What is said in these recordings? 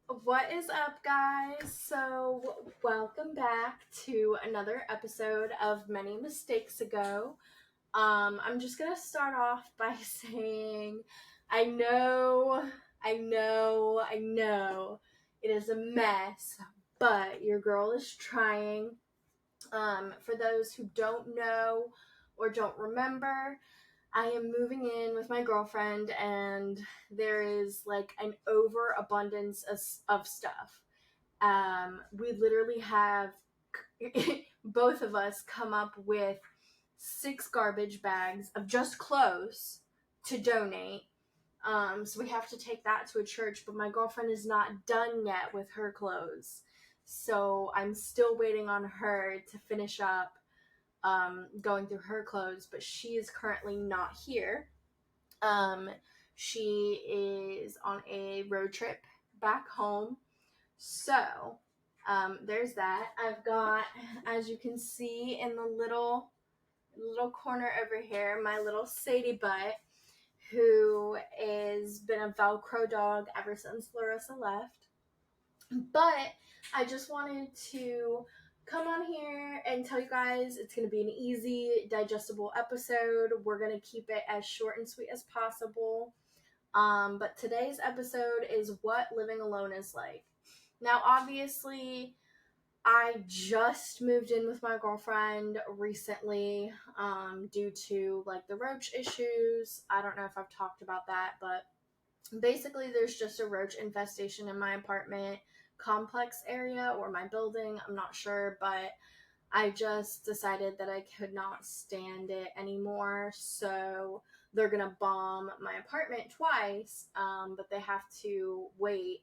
What is up, guys? So, welcome back to another episode of Many Mistakes Ago. I'm just gonna start off by saying, I know, it is a mess, but your girl is trying. For those who don't know or don't remember, I am moving in with my girlfriend, and there is like an overabundance of stuff. We literally have both of us come up with 6 garbage bags of just clothes to donate. So we have to take that to a church, but my girlfriend is not done yet with her clothes. So I'm still waiting on her to finish up going through her clothes, but she is currently not here. Um, she is on a road trip back home. So there's that. I've got, as you can see in the little corner over here, my little Sadie butt, who has been a Velcro dog ever since Larissa left. But I just wanted to come on here and tell you guys it's going to be an easy, digestible episode. We're going to keep it as short and sweet as possible. But today's episode is what living alone is like. Now, obviously, I just moved in with my girlfriend recently due to like the roach issues. I don't know if I've talked about that, but basically there's just a roach infestation in my apartment complex area or my building. I'm not sure, but I just decided that I could not stand it anymore. So they're going to bomb my apartment twice, but they have to wait.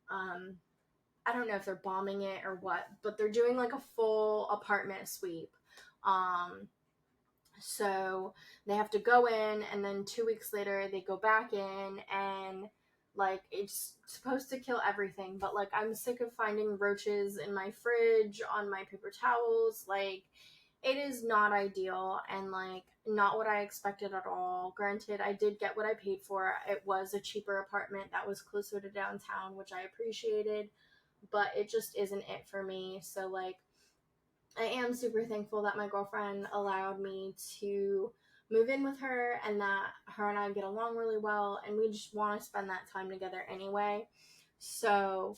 Um, I don't know if they're bombing it or what, but they're doing like a full apartment sweep. Um, so they have to go in, and then 2 weeks later they go back in, and like it's supposed to kill everything. But like I'm sick of finding roaches in my fridge, on my paper towels. Like it is not ideal and like not what I expected at all. Granted, I did get what I paid for. It was a cheaper apartment that was closer to downtown, which I appreciated, but it just isn't it for me. So like I am super thankful that my girlfriend allowed me to move in with her and that her and I get along really well, and we just want to spend that time together anyway. So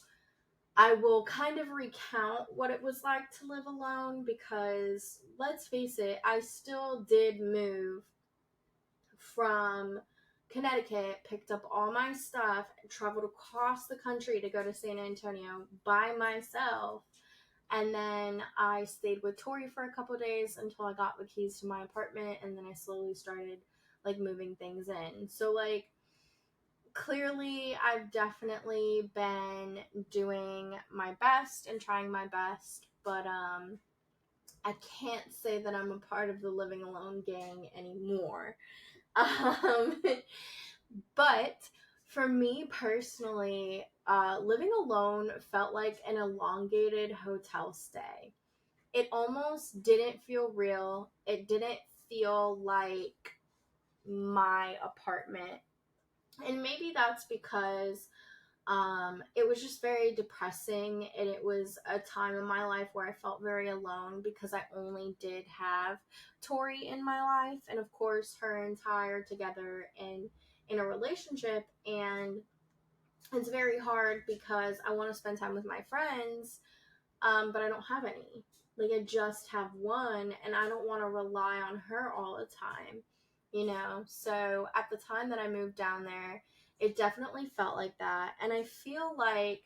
I will kind of recount what it was like to live alone because let's face it, I still did move from Connecticut, picked up all my stuff, traveled across the country to go to San Antonio by myself, and then I stayed with Tori for a couple of days until I got the keys to my apartment, and then I slowly started like moving things in. So like clearly I've definitely been doing my best and trying my best, but I can't say that I'm a part of the living alone gang anymore. Um But for me personally, living alone felt like an elongated hotel stay. It almost didn't feel real. It didn't feel like my apartment. And maybe that's because it was just very depressing, and it was a time in my life where I felt very alone because I only did have Tori in my life, and of course her and Ty are together in a relationship, and it's very hard because I want to spend time with my friends, but I don't have any. Like I just have one, and I don't want to rely on her all the time, you know? So at the time that I moved down there, it definitely felt like that. And I feel like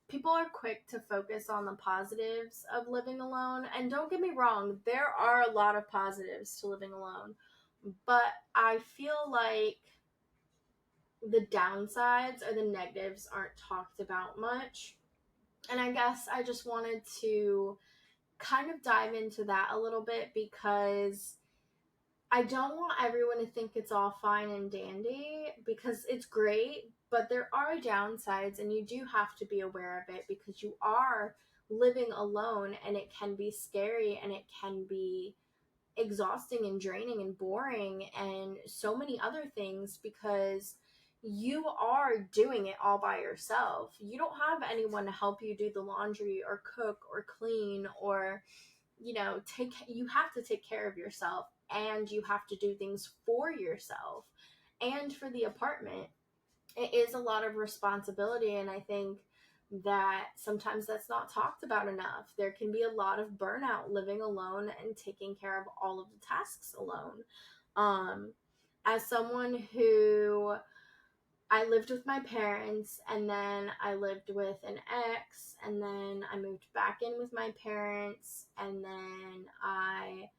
people are quick to focus on the positives of living alone. And don't get me wrong, there are a lot of positives to living alone. But I feel like the downsides or the negatives aren't talked about much. And I guess I just wanted to kind of dive into that a little bit because I don't want everyone to think it's all fine and dandy because it's great, but there are downsides and you do have to be aware of it because you are living alone, and it can be scary and it can be exhausting and draining and boring and so many other things because you are doing it all by yourself. You don't have anyone to help you do the laundry or cook or clean or, you have to take care of yourself, and you have to do things for yourself and for the apartment. It is a lot of responsibility, and I think that sometimes that's not talked about enough. There can be a lot of burnout living alone and taking care of all of the tasks alone. Um, as someone who I lived with my parents, and then I lived with an ex, and then I moved back in with my parents, and then I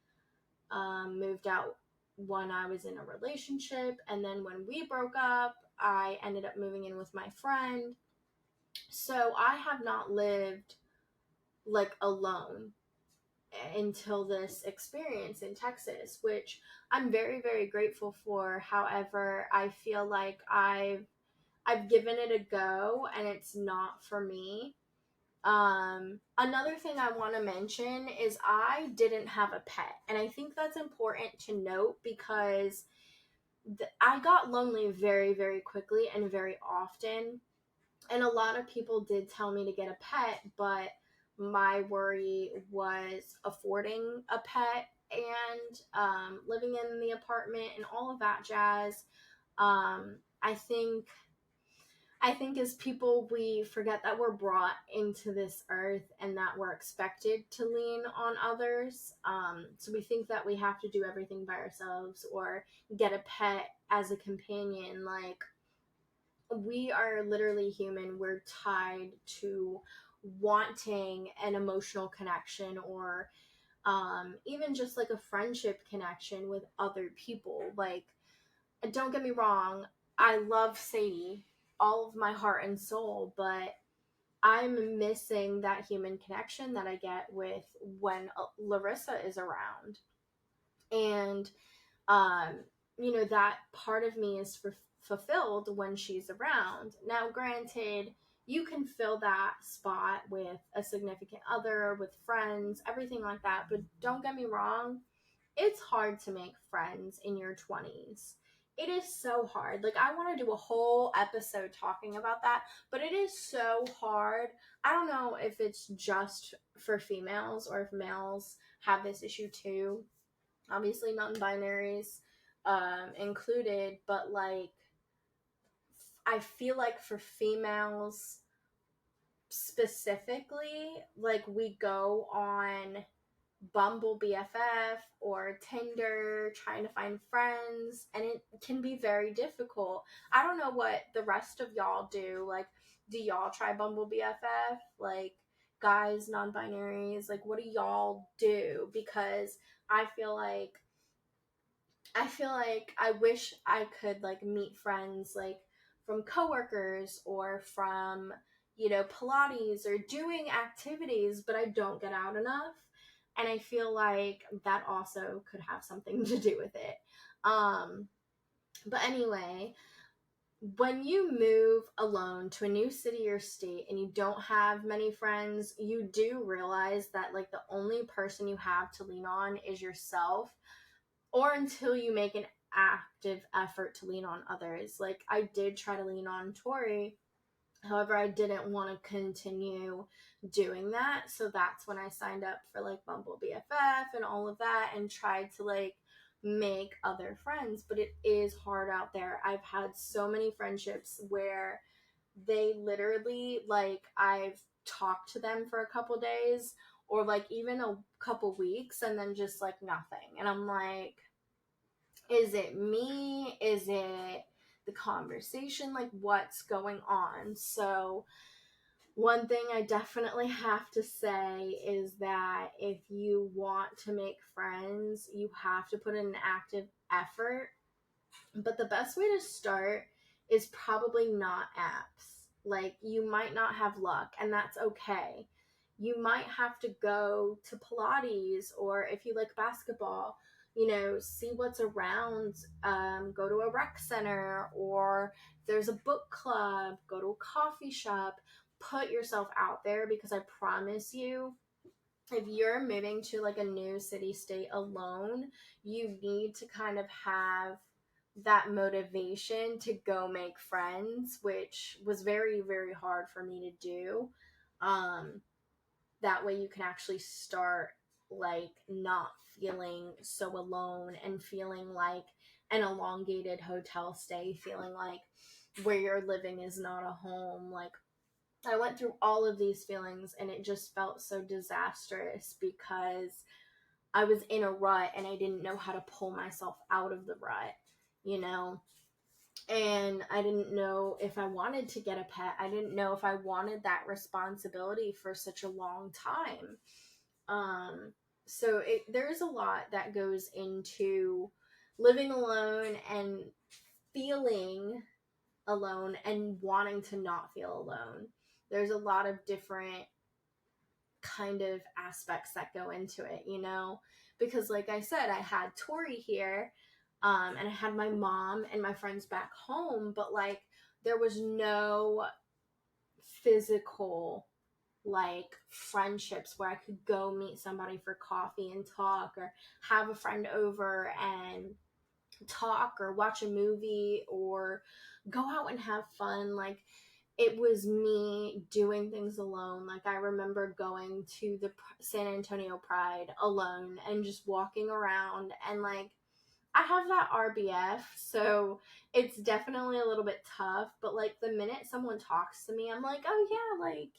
moved out when I was in a relationship, and then when we broke up, I ended up moving in with my friend. So I have not lived like alone until this experience in Texas, which I'm very, very grateful for. However, I feel like I've given it a go and it's not for me. Another thing I want to mention is I didn't have a pet, and I think that's important to note because I got lonely very, very quickly and very often. And a lot of people did tell me to get a pet, but my worry was affording a pet and living in the apartment and all of that jazz. Um, I think I think as people, we forget that we're brought into this earth and that we're expected to lean on others. So we think that we have to do everything by ourselves or get a pet as a companion. Like, we are literally human. We're tied to wanting an emotional connection or even just like a friendship connection with other people. Like, don't get me wrong, I love Sadie, all of my heart and soul, but I'm missing that human connection that I get with when Larissa is around. And, um, that part of me is fulfilled when she's around. Now, granted, you can fill that spot with a significant other, with friends, everything like that. But don't get me wrong, it's hard to make friends in your 20s. It is so hard. Like, I want to do a whole episode talking about that, but it is so hard. I don't know if it's just for females or if males have this issue too. Obviously, non binaries included, but like, I feel like for females specifically, like, we go on Bumble BFF or Tinder trying to find friends, and it can be very difficult. I don't know what the rest of y'all do. Like, do y'all try Bumble BFF? Like, guys, non-binaries, like, what do y'all do? Because I feel like I wish I could like meet friends like from coworkers or from, Pilates or doing activities, but I don't get out enough. And I feel like that also could have something to do with it. Um, but anyway, when you move alone to a new city or state and you don't have many friends, you do realize that like the only person you have to lean on is yourself, or until you make an active effort to lean on others. Like, I did try to lean on Tori. However, I didn't want to continue doing that. So that's when I signed up for like Bumble BFF and all of that and tried to like make other friends. But it is hard out there. I've had so many friendships where they literally, like, I've talked to them for a couple days or like even a couple weeks and then just like nothing. And I'm like, is it me? Is it the conversation? Like, what's going on? So, one thing I definitely have to say is that if you want to make friends, you have to put in an active effort. But the best way to start is probably not apps. Like, you might not have luck, and that's okay. You might have to go to Pilates, or if you like basketball, see what's around. Go to a rec center, or if there's a book club, go to a coffee shop. Put yourself out there, because I promise you, if you're moving to like a new city state alone, you need to kind of have that motivation to go make friends, which was very, very hard for me to do. Um, that way you can actually start like not feeling so alone and feeling like an elongated hotel stay, feeling like where you're living is not a home. Like, I went through all of these feelings and it just felt so disastrous because I was in a rut and I didn't know how to pull myself out of the rut, you know? And I didn't know if I wanted to get a pet. I didn't know if I wanted that responsibility for such a long time. Um, there's a lot that goes into living alone and feeling alone and wanting to not feel alone. There's a lot of different kind of aspects that go into it, you know? Because like I said, I had Tori here, and I had my mom and my friends back home, but like there was no physical like friendships where I could go meet somebody for coffee and talk, or have a friend over and talk, or watch a movie, or go out and have fun. Like, it was me doing things alone. Like, I remember going to the San Antonio Pride alone and just walking around, and like I have that RBF, so it's definitely a little bit tough, but like the minute someone talks to me, I'm like, "Oh yeah, like,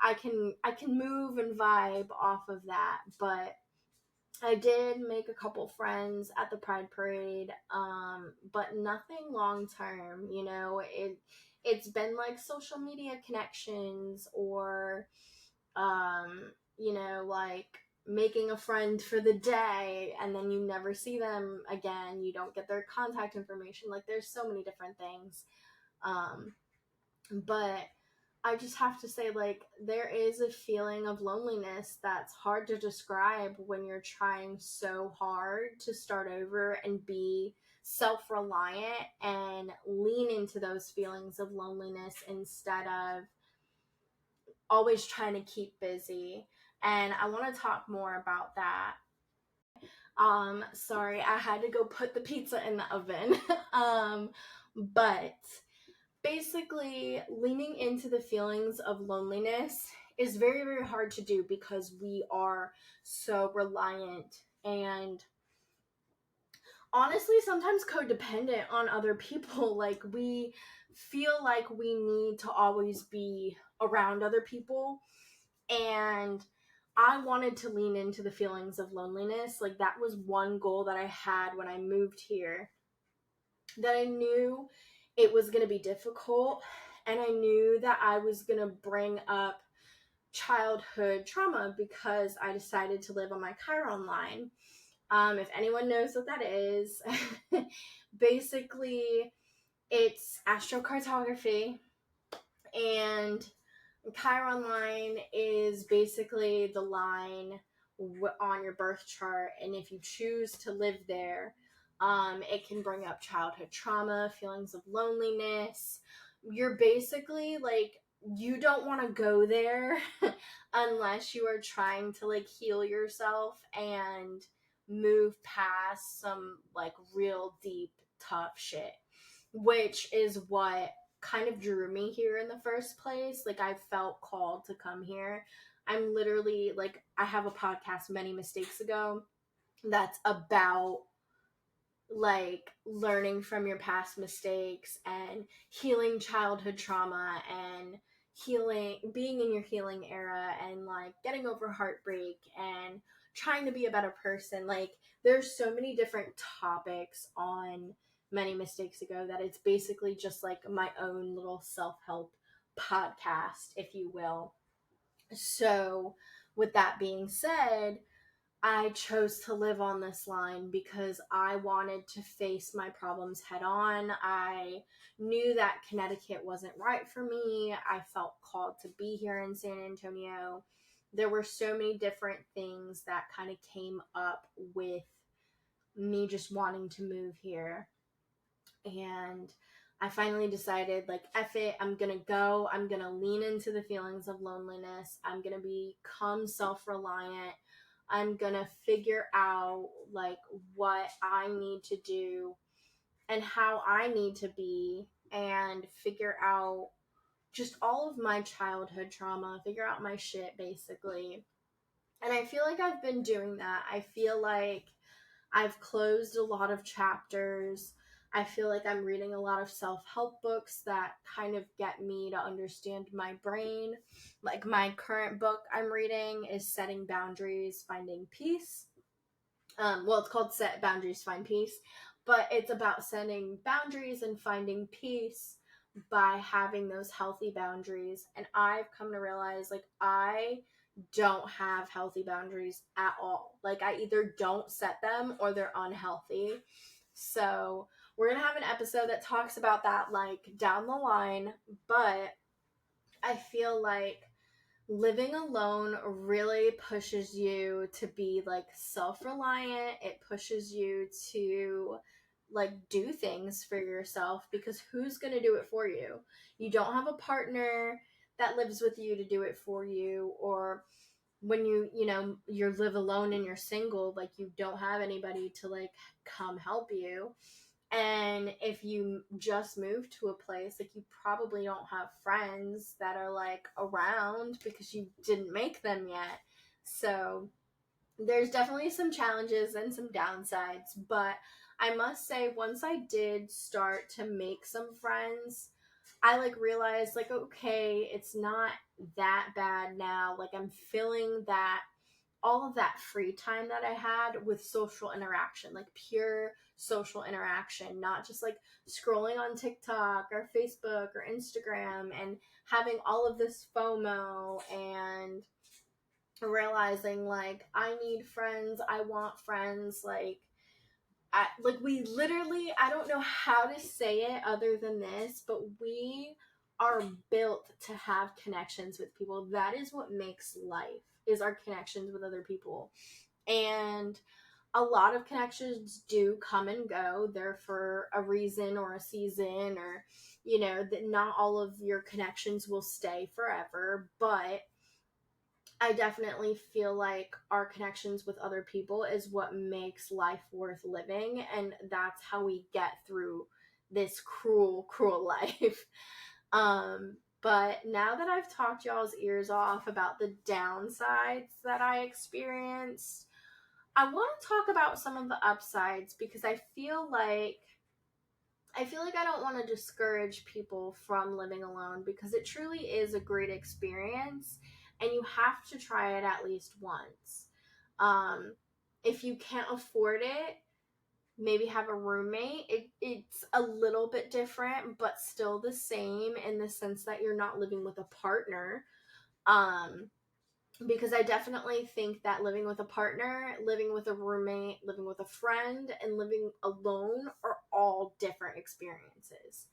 I can move and vibe off of that." But I did make a couple friends at the Pride Parade, but nothing long term. It's been like social media connections, or like making a friend for the day and then you never see them again. You don't get their contact information. Like, there's so many different things. But I just have to say, like, there is a feeling of loneliness that's hard to describe when you're trying so hard to start over and be self reliant and lean into those feelings of loneliness instead of always trying to keep busy. And I want to talk more about that. Sorry, I had to go put the pizza in the oven. But basically, leaning into the feelings of loneliness is very, very hard to do because we are so reliant and honestly sometimes codependent on other people. Like, we feel like we need to always be around other people, and I wanted to lean into the feelings of loneliness. Like, that was one goal that I had when I moved here, that I knew it was going to be difficult, and I knew that I was going to bring up childhood trauma because I decided to live on my Chiron line. If anyone knows what that is, basically it's astrocartography, and Chiron line is basically the line on your birth chart, and if you choose to live there, it can bring up childhood trauma, feelings of loneliness. You're basically like, you don't want to go there unless you are trying to like heal yourself and move past some like real deep, tough shit, which is what kind of drew me here in the first place. Like, I felt called to come here. I'm literally like, I have a podcast, Many Mistakes Ago, that's about like learning from your past mistakes and healing childhood trauma and being in your healing era and like getting over heartbreak and trying to be a better person. Like, there's so many different topics on Many Mistakes Ago that it's basically just like my own little self-help podcast, if you will. So with that being said, I chose to live on this line because I wanted to face my problems head on. I knew that Connecticut wasn't right for me. I felt called to be here in San Antonio. There were so many different things that kind of came up with me just wanting to move here. And I finally decided, like, F it, I'm gonna go. I'm gonna lean into the feelings of loneliness. I'm gonna become self reliant. I'm gonna figure out like what I need to do and how I need to be, and figure out just all of my childhood trauma, figure out my shit basically. And I feel like I've been doing that. I feel like I've closed a lot of chapters. I feel like I'm reading a lot of self help books that kind of get me to understand my brain. Like my current book I'm reading is Setting Boundaries, Finding Peace. Well, it's called Set Boundaries, Find Peace, but it's about setting boundaries and finding peace by having those healthy boundaries. And I've come to realize, like, I don't have healthy boundaries at all. Like, I either don't set them or they're unhealthy. So, we're going to have an episode that talks about that, like, down the line. But I feel like living alone really pushes you to be like self-reliant. It pushes you to like do things for yourself, because who's going to do it for you? You don't have a partner that lives with you to do it for you. Or when you live alone and you're single, like you don't have anybody to like come help you. And if you just move to a place, like you probably don't have friends that are like around because you didn't make them yet. So there's definitely some challenges and some downsides. But I must say, once I did start to make some friends, I like realized like, okay, it's not that bad now. Like I'm filling that all of that free time that I had with social interaction, like pure social interaction, not just like scrolling on TikTok or Facebook or Instagram and having all of this FOMO, and realizing like I need friends, I want friends, we literally, I don't know how to say it other than this, but we are built to have connections with people. That is what makes life, is our connections with other people. And a lot of connections do come and go. They're for a reason or a season, or, that not all of your connections will stay forever. But I definitely feel like our connections with other people is what makes life worth living. And that's how we get through this cruel, cruel life. But now that I've talked y'all's ears off about the downsides that I experienced, I want to talk about some of the upsides, because I feel like I don't want to discourage people from living alone, because it truly is a great experience and you have to try it at least once. If you can't afford it, maybe have a roommate. It's a little bit different, but still the same in the sense that you're not living with a partner. Because I definitely think that living with a partner, living with a roommate, living with a friend, and living alone are all different experiences.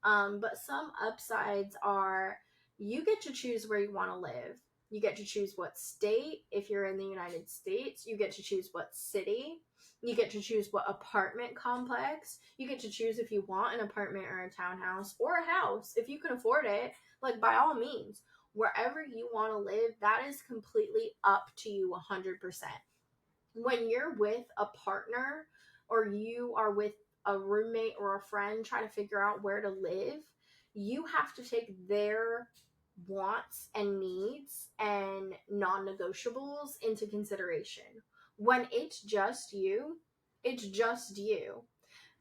But some upsides are, you get to choose where you want to live. You get to choose what state. If you're in the United States, you get to choose what city. You get to choose what apartment complex. You get to choose if you want an apartment or a townhouse or a house. If you can afford it, like by all means, wherever you want to live, that is completely up to you 100%. When you're with a partner, or you are with a roommate or a friend trying to figure out where to live, you have to take their wants and needs and non-negotiables into consideration. When it's just you, it's just you.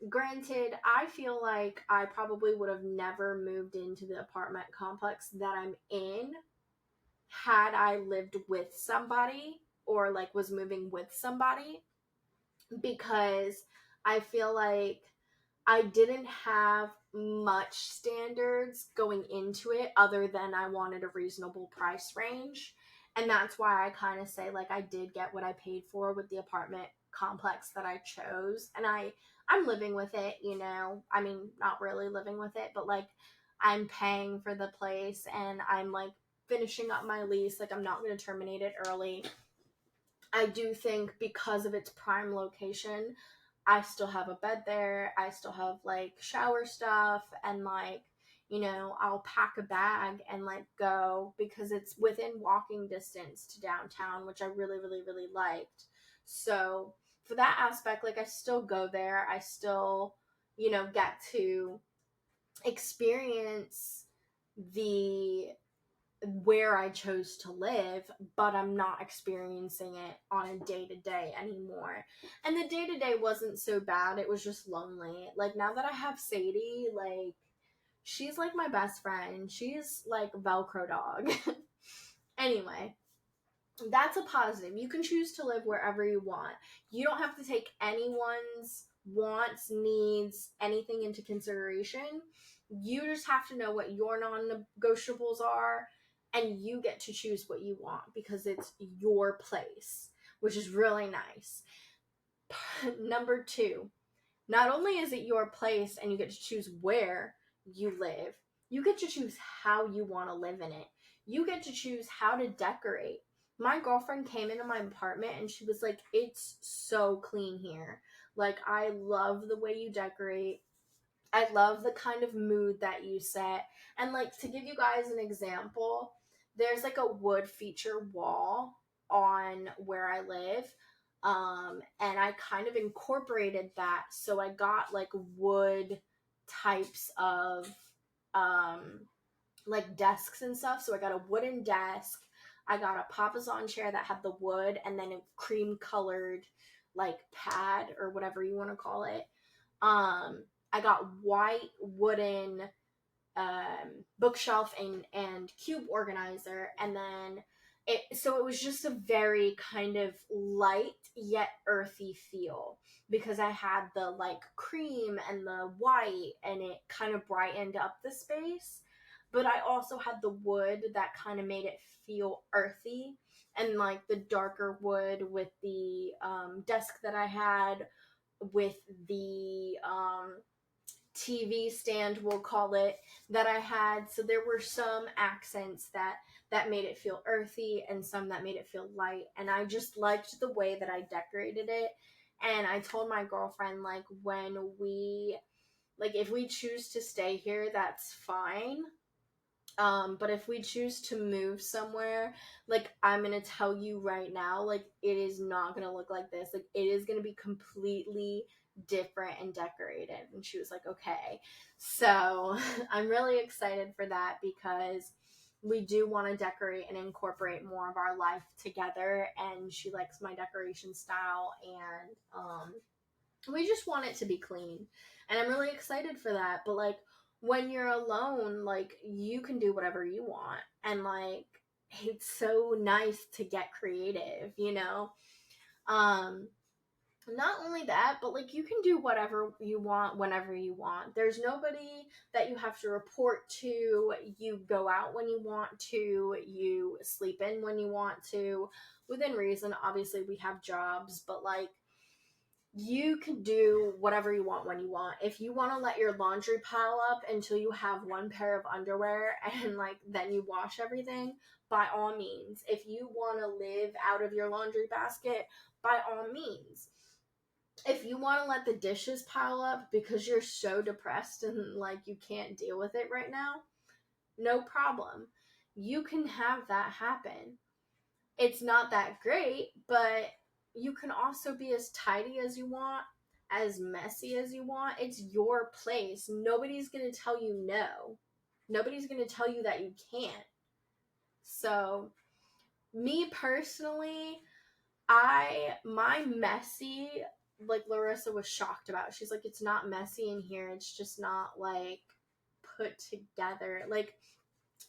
Granted, I feel like I probably would have never moved into the apartment complex that I'm in had I lived with somebody, or like was moving with somebody, because I feel like I didn't have much standards going into it other than I wanted a reasonable price range. And that's why I kind of say like I did get what I paid for with the apartment complex that I chose. And I'm living with it, I mean, not really living with it, but like I'm paying for the place and I'm like finishing up my lease. Like I'm not going to terminate it early. I do think because of its prime location, I still have a bed there. I still have like shower stuff, and like, I'll pack a bag and like go, because it's within walking distance to downtown, which I really, really, really liked. So for that aspect, like I still go there. I still, get to experience the where I chose to live, but I'm not experiencing it on a day to day anymore. And the day to day wasn't so bad, it was just lonely. Like, now that I have Sadie, like, she's like my best friend. She's like Velcro dog. Anyway, that's a positive. You can choose to live wherever you want. You don't have to take anyone's wants, needs, anything into consideration. You just have to know what your non negotiables are, and you get to choose what you want because it's your place, which is really nice. Number two, not only is it your place and you get to choose where you live, you get to choose how you want to live in it. You get to choose how to decorate. My girlfriend came into my apartment and she was like, "It's so clean here. Like, I love the way you decorate. I love the kind of mood that you set." And, like, to give you guys an example, there's like a wood feature wall on where I live. And I kind of incorporated that. So I got like wood types of like desks and stuff. So I got a wooden desk. I got a papasan chair that had the wood and then a cream colored like pad or whatever you want to call it. I got white wooden bookshelf and cube organizer, and then it was just a very kind of light yet earthy feel because I had the like cream and the white, and it kind of brightened up the space. But I also had the wood that kind of made it feel earthy, and like the darker wood with the desk that I had, with the TV stand, we'll call it, that I had. So there were some accents that made it feel earthy and some that made it feel light, and I just liked the way that I decorated it. And I told my girlfriend, like, when we like, if we choose to stay here, that's fine. But if we choose to move somewhere, like, I'm gonna tell you right now, like, it is not gonna look like this. Like, it is gonna be completely different and decorated. And she was like, okay. So I'm really excited for that because we do want to decorate and incorporate more of our life together. And she likes my decoration style, and we just want it to be clean. And I'm really excited for that. But like, when you're alone, like, you can do whatever you want, and like, it's so nice to get creative. um Not only that, but like, you can do whatever you want whenever you want. There's nobody that you have to report to. You go out when you want to, you sleep in when you want to, within reason. Obviously we have jobs, but like, you can do whatever you want when you want. If you want to let your laundry pile up until you have one pair of underwear and like then you wash everything, by all means. If you want to live out of your laundry basket, by all means. If you want to let the dishes pile up because you're so depressed and like you can't deal with it right now, no problem. You can have that happen. It's not that great, but you can also be as tidy as you want, as messy as you want. It's your place. Nobody's going to tell you no. Nobody's going to tell you that you can't. So, me personally, my messy, like, Larissa was shocked about. She's like, it's not messy in here. It's just not like put together. Like,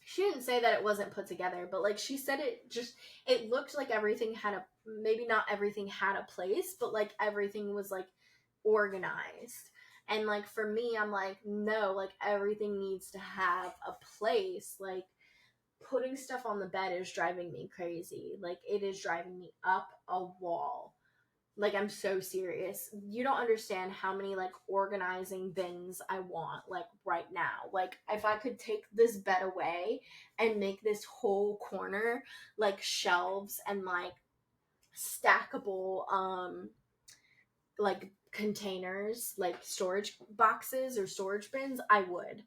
she didn't say that it wasn't put together, but like, she said it looked like everything had a, maybe not everything had a place, but like everything was like organized. And like, for me, I'm like, no, like, everything needs to have a place. Like, putting stuff on the bed is driving me crazy. Like, it is driving me up a wall. Like, I'm so serious. You don't understand how many like organizing bins I want, like, right now. Like, if I could take this bed away and make this whole corner like shelves and like stackable like containers, like storage boxes or storage bins, I would.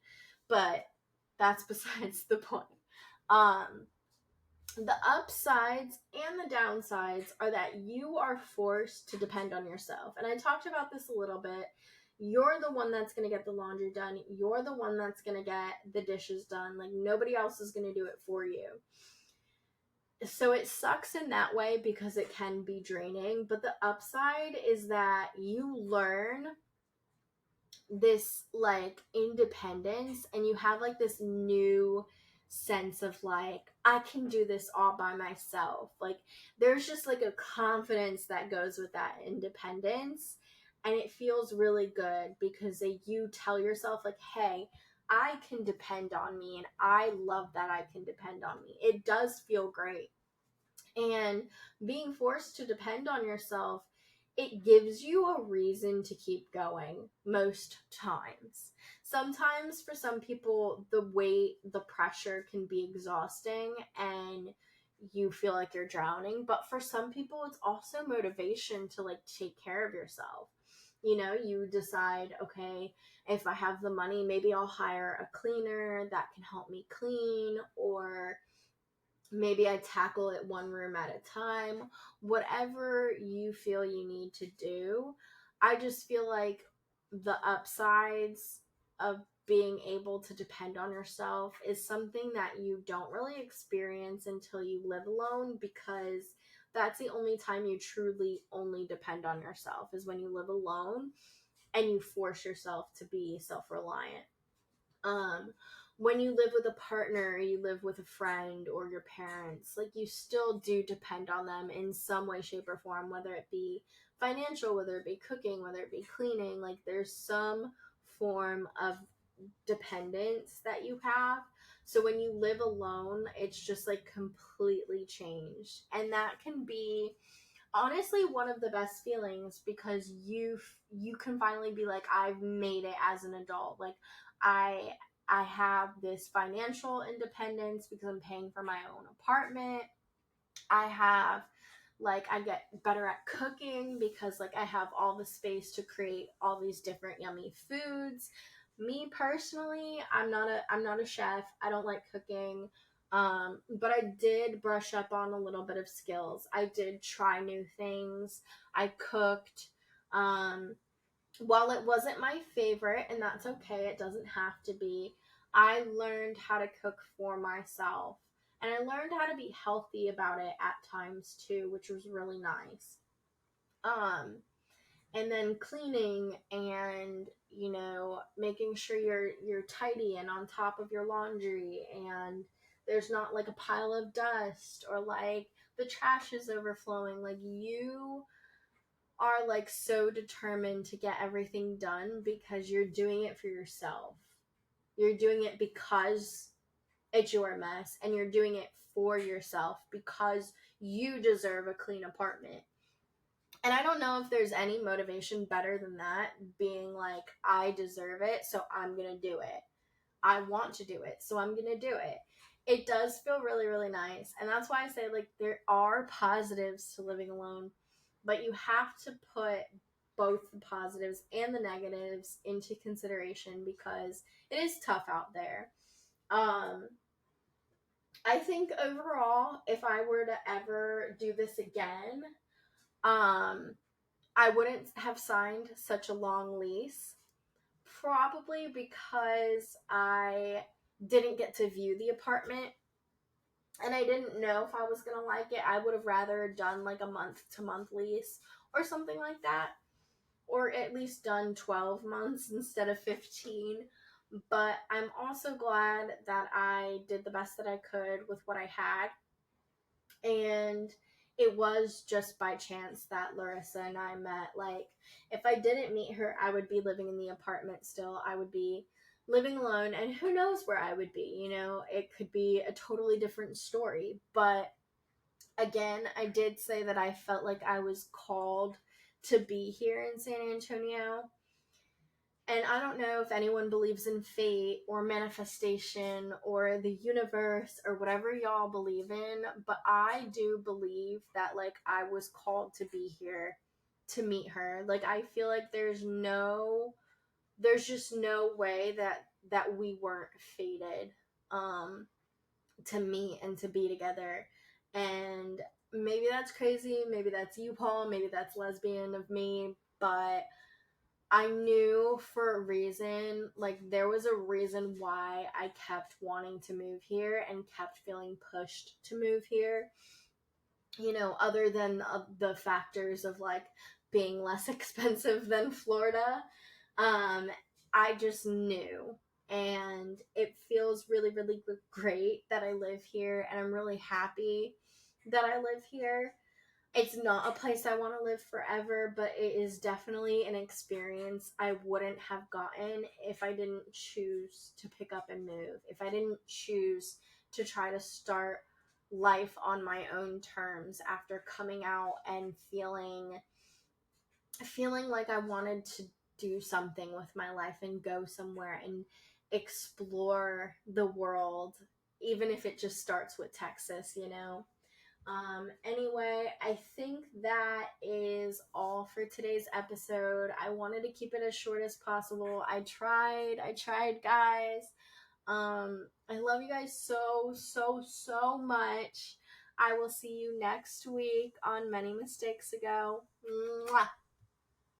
But that's besides the point. Um the upsides and the downsides are that you are forced to depend on yourself. And I talked about this a little bit You're the one that's going to get the laundry done. You're the one that's going to get the dishes done. Like, nobody else is going to do it for you. So it sucks in that way because it can be draining. But the upside is that you learn this like independence, and you have like this new sense of like, I can do this all by myself. Like, there's just like a confidence that goes with that independence, and it feels really good because you tell yourself like, hey, I can depend on me, and I love that I can depend on me. It does feel great. And being forced to depend on yourself, it gives you a reason to keep going most times. Sometimes for some people, the weight, the pressure can be exhausting and you feel like you're drowning. But for some people, it's also motivation to like take care of yourself. You know, you decide, okay, if I have the money, maybe I'll hire a cleaner that can help me clean, or maybe I tackle it one room at a time. Whatever you feel you need to do. I just feel like the upsides of being able to depend on yourself is something that you don't really experience until you live alone, because that's the only time you truly only depend on yourself, is when you live alone and you force yourself to be self-reliant. um when you live with a partner, or you live with a friend or your parents, like, you still do depend on them in some way, shape, or form, whether it be financial, whether it be cooking, whether it be cleaning. Like, there's some form of dependence that you have. So when you live alone, it's just like completely changed, and that can be honestly one of the best feelings, because you can finally be like, I've made it as an adult. Like, i I have this financial independence because I'm paying for my own apartment. I have, like, I get better at cooking because like I have all the space to create all these different yummy foods. Me personally, I'm not a chef. I don't like cooking. But I did brush up on a little bit of skills. I did try new things. I cooked. Um, while it wasn't my favorite, and that's okay, it doesn't have to be, I learned how to cook for myself. And I learned how to be healthy about it at times too, which was really nice. Um, and then cleaning, and making sure you're tidy and on top of your laundry, and there's not like a pile of dust, or like the trash is overflowing. Like, you are like so determined to get everything done because you're doing it for yourself. You're doing it because it's your mess, and you're doing it for yourself because you deserve a clean apartment. And I don't know if there's any motivation better than that, being like, I deserve it, so I'm going to do it. I want to do it, so I'm going to do it. It does feel really, really nice. And that's why I say, like, there are positives to living alone, but you have to put both the positives and the negatives into consideration, because it is tough out there. Um, I think overall, if I were to ever do this again, um, I wouldn't have signed such a long lease. Probably because I didn't get to view the apartment, and I didn't know if I was going to like it. I would have rather done like a month to month lease or something like that, or at least done 12 months instead of 15. But I'm also glad that I did the best that I could with what I had. And it was just by chance that Larissa and I met. Like, if I didn't meet her, I would be living in the apartment still. I would be living alone, and who knows where I would be. It could be a totally different story. But again, I did say that I felt like I was called to be here in San Antonio. And I don't know if anyone believes in fate or manifestation or the universe or whatever y'all believe in, but I do believe that, like, I was called to be here to meet her. Like, I feel like there's just no way that we weren't fated um to meet and to be together. And maybe that's crazy, maybe that's you, Paul, maybe that's lesbian of me, but I knew for a reason, like, there was a reason why I kept wanting to move here and kept feeling pushed to move here. You know, other than the factors of like being less expensive than Florida. Um, I just knew. And it feels really, really great that I live here. And I'm really happy that I live here. It's not a place I want to live forever, but it is definitely an experience I wouldn't have gotten if I didn't choose to pick up and move. If I didn't choose to try to start life on my own terms after coming out and feeling like I wanted to do something with my life and go somewhere and explore the world, even if it just starts with Texas, you know. Anyway, I think that is all for today's episode. I wanted to keep it as short as possible. I tried, guys. I love you guys so, so, so much. I will see you next week on Many Mistakes Ago. Mwah.